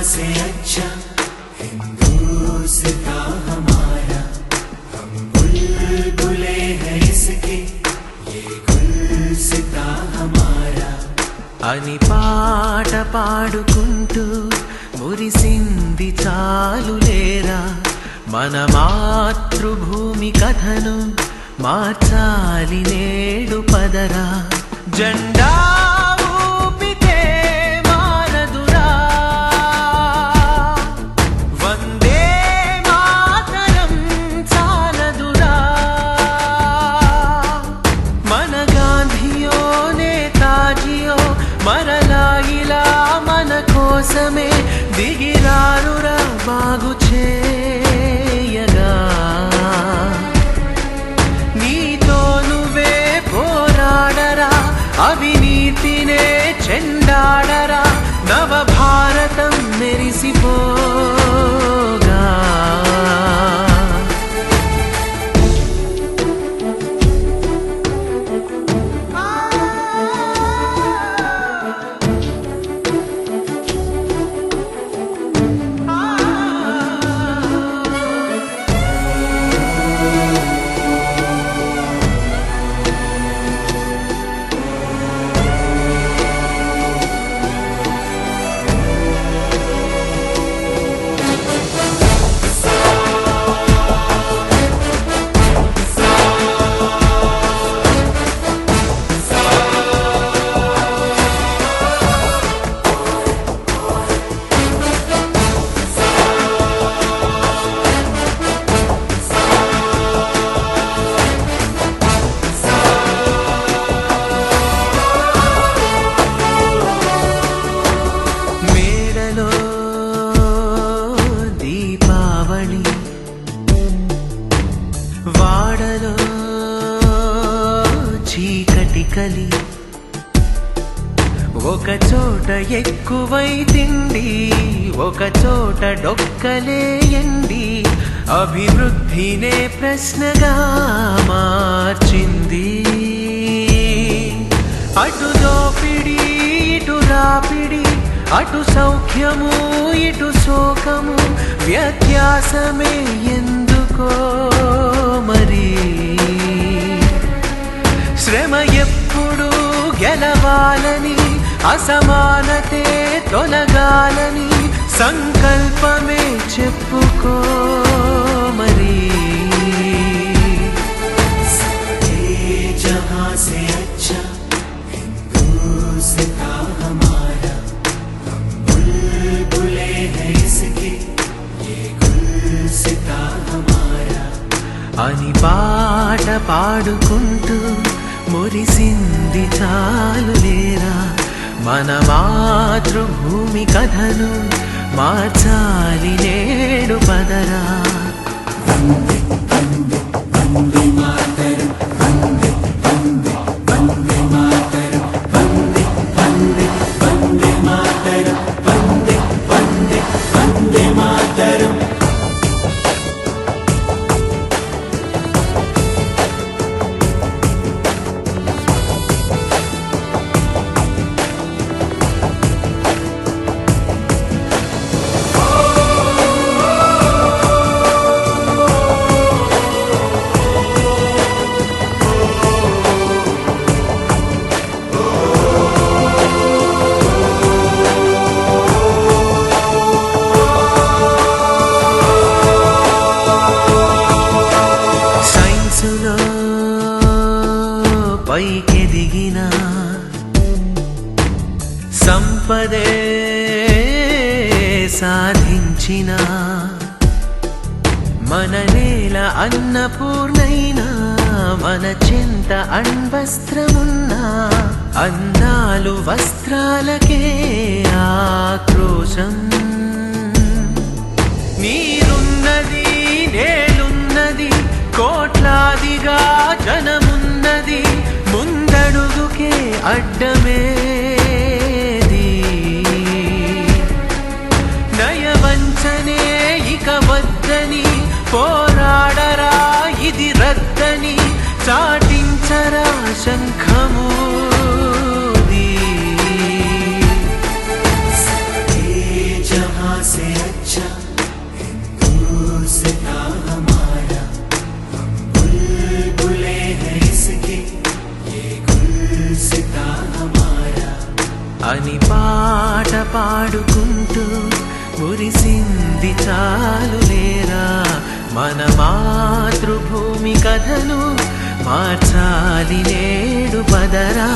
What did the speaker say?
से अच्छा हिंदुस्तां हमारा, हम बुलबुले हैं इसके, ये गुलसिता हमारा అని పాట పాడుకుంటూ మురిసింది చాలులేరా, మన మాతృభూమి కథను మార్చాలి నేడు పదరా. జెండా ఊపితే మారదురా, వందే మాతరం చాలదురా. మన గాంధీయో నేతాజీయో మరలా ఇలా మన కోసమే దిగిరారురా బాగు చేయగా. నీతో నువ్వే పోరాడరా, అవినీతినే చెండాడరా, నవ భారతం మెరిసిపోగా. వాడలో చీకటి కలి, ఒక చోట ఎక్కువై తిండి, ఒక చోట డొక్కలేయండి. అభివృద్ధినే ప్రశ్నగా మార్చింది. అటు దోపిడి ఇటు రాపిడి, అటు సౌఖ్యము ఇటు శోకము, వ్యత్యాసమే ఎందుకో మరి. శ్రమ ఎప్పుడు గెలవాలని, అసమానతే తొలగాలని సంకల్పమే చెప్పుకో మరి. जहां से अच्छा हिंदुस्तां हमारा, हम बुलबुले हैं इसके, ये गुलसिता हमारा. అని పాట పాడుకుంటూ మురిసింది చాలులేరా, మన మాతృభూమి కథను మార్చాలి నేడు పదరా. వందే వందే వందే మాతరం, వందే వందే వందే మాతరం, వందే వందే వందే మాతరం, వందే వందే వందే మాతరం. పైకెదిగిన సంపదే సాధించిన, మన నేల అన్నపూర్ణైన, మన చింత అణ్వస్త్రమున్నా, అందాలు వస్త్రాలకే ఆక్రోశం. నీరున్నది నేలున్నది, కోట్లాదిగా జనమున్నది, ముందడుగుకే అడ్డమేది. నయవంచనే ఇక వద్దని పోరాడరా, ఇది రద్దని చాటించరా శంఖమూది. जहां పాడుకుంటూ మురిసింది చాలు లేరా, మన మాతృభూమి కథను మార్చాలి నేడు పదరా.